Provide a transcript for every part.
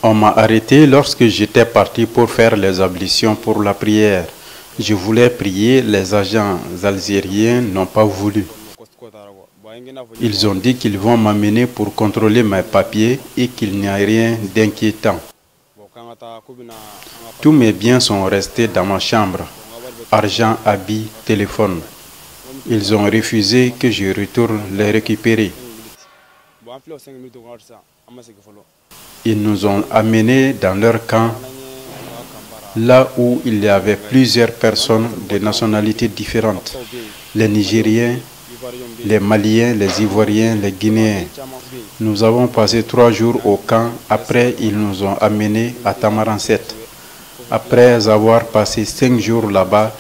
On m'a arrêté lorsque j'étais parti pour faire les ablutions pour la prière. Je voulais prier, les agents algériens n'ont pas voulu. Ils ont dit qu'ils vont m'amener pour contrôler mes papiers et qu'il n'y a rien d'inquiétant. Tous mes biens sont restés dans ma chambre. Argent, habits, téléphone. Ils ont refusé que je retourne les récupérer. Ils nous ont amenés dans leur camp, là où il y avait plusieurs personnes de nationalités différentes. Les Nigériens, les Maliens, les Ivoiriens, les Guinéens. Nous avons passé 3 jours au camp. Après, ils nous ont amenés à Tamarinset. Après avoir passé 5 jours là-bas,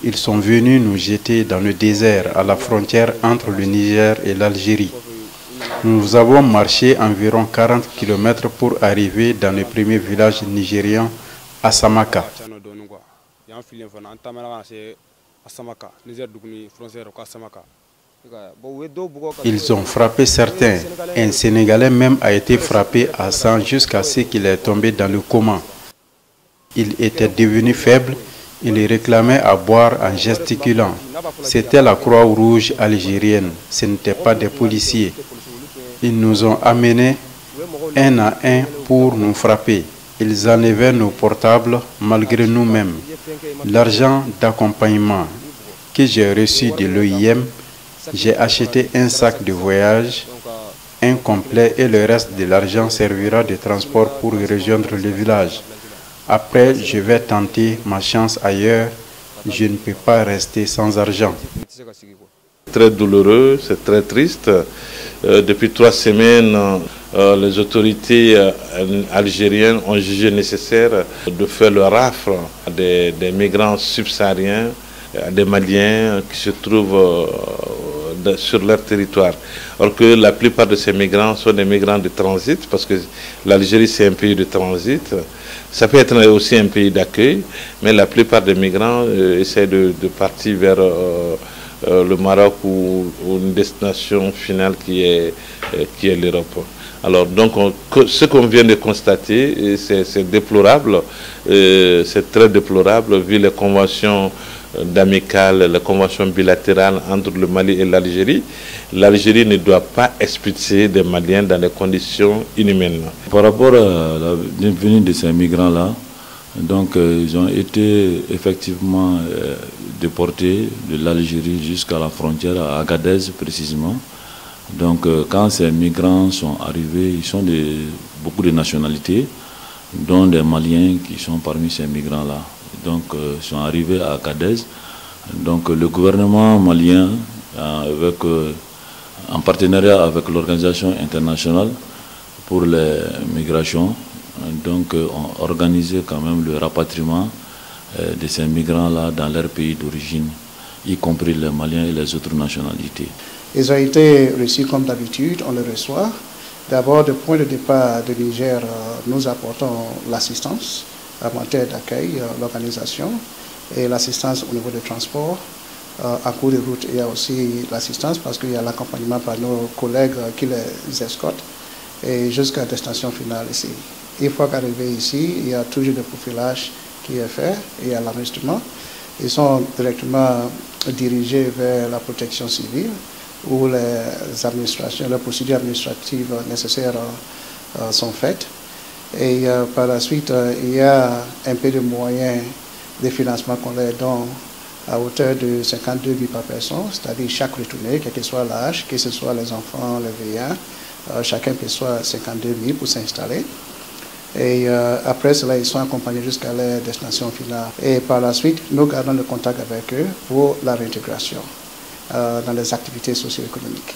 ils sont venus nous jeter dans le désert, à la frontière entre le Niger et l'Algérie. Nous avons marché environ 40 km pour arriver dans le premier village nigérien, à Samaka. Ils ont frappé certains. Un Sénégalais même a été frappé à sang jusqu'à ce qu'il est tombé dans le coma. Il était devenu faible. Il réclamait à boire en gesticulant. C'était la Croix-Rouge algérienne. Ce n'était pas des policiers. Ils nous ont amenés un à un pour nous frapper. Ils enlevaient nos portables malgré nous-mêmes. L'argent d'accompagnement que j'ai reçu de l'OIM, j'ai acheté un sac de voyage incomplet et le reste de l'argent servira de transport pour rejoindre le village. Après, je vais tenter ma chance ailleurs. Je ne peux pas rester sans argent. Très douloureux, c'est très triste. Depuis 3 semaines, les autorités algériennes ont jugé nécessaire de faire le rafle des migrants subsahariens, des Maliens qui se trouvent sur leur territoire. Alors que la plupart de ces migrants sont des migrants de transit, parce que l'Algérie c'est un pays de transit. Ça peut être aussi un pays d'accueil, mais la plupart des migrants essaient de partir vers le Maroc ou une destination finale qui est l'Europe. Alors donc ce qu'on vient de constater, c'est déplorable, c'est très déplorable vu les conventions d'amicales, les conventions bilatérales entre le Mali et l'Algérie. L'Algérie ne doit pas expulser des Maliens dans des conditions inhumaines. Par rapport à la venue de ces migrants-là, donc ils ont été effectivement déportés de l'Algérie jusqu'à la frontière à Agadez précisément. Donc quand ces migrants sont arrivés, ils sont de beaucoup de nationalités, dont des Maliens qui sont parmi ces migrants-là. Donc ils sont arrivés à Agadez. Donc le gouvernement malien, en partenariat avec l'Organisation internationale pour les migrations, donc ont organisé quand même le rapatriement de ces migrants-là dans leur pays d'origine, y compris les Maliens et les autres nationalités. Ils ont été reçus comme d'habitude, on les reçoit. D'abord, du point de départ du Niger, nous apportons l'assistance en matière d'accueil, l'organisation et l'assistance au niveau du transport. En cours de route, il y a aussi l'assistance parce qu'il y a l'accompagnement par nos collègues qui les escortent et jusqu'à la destination finale ici. Une fois qu'arrivés ici, il y a toujours le profilage qui est fait et il y a l'enregistrement. Ils sont directement dirigés vers la protection civile où les administrations, les procédures administratives nécessaires sont faites. Et par la suite, il y a un peu de moyens de financement qu'on leur donne à hauteur de 52 000 par personne, c'est-à-dire chaque retourné, quel que soit l'âge, que ce soit les enfants, les vieillards, chacun perçoit 52 000 pour s'installer. Et après cela, ils sont accompagnés jusqu'à leur destination finale. Et par la suite, nous gardons le contact avec eux pour la réintégration dans les activités socio-économiques.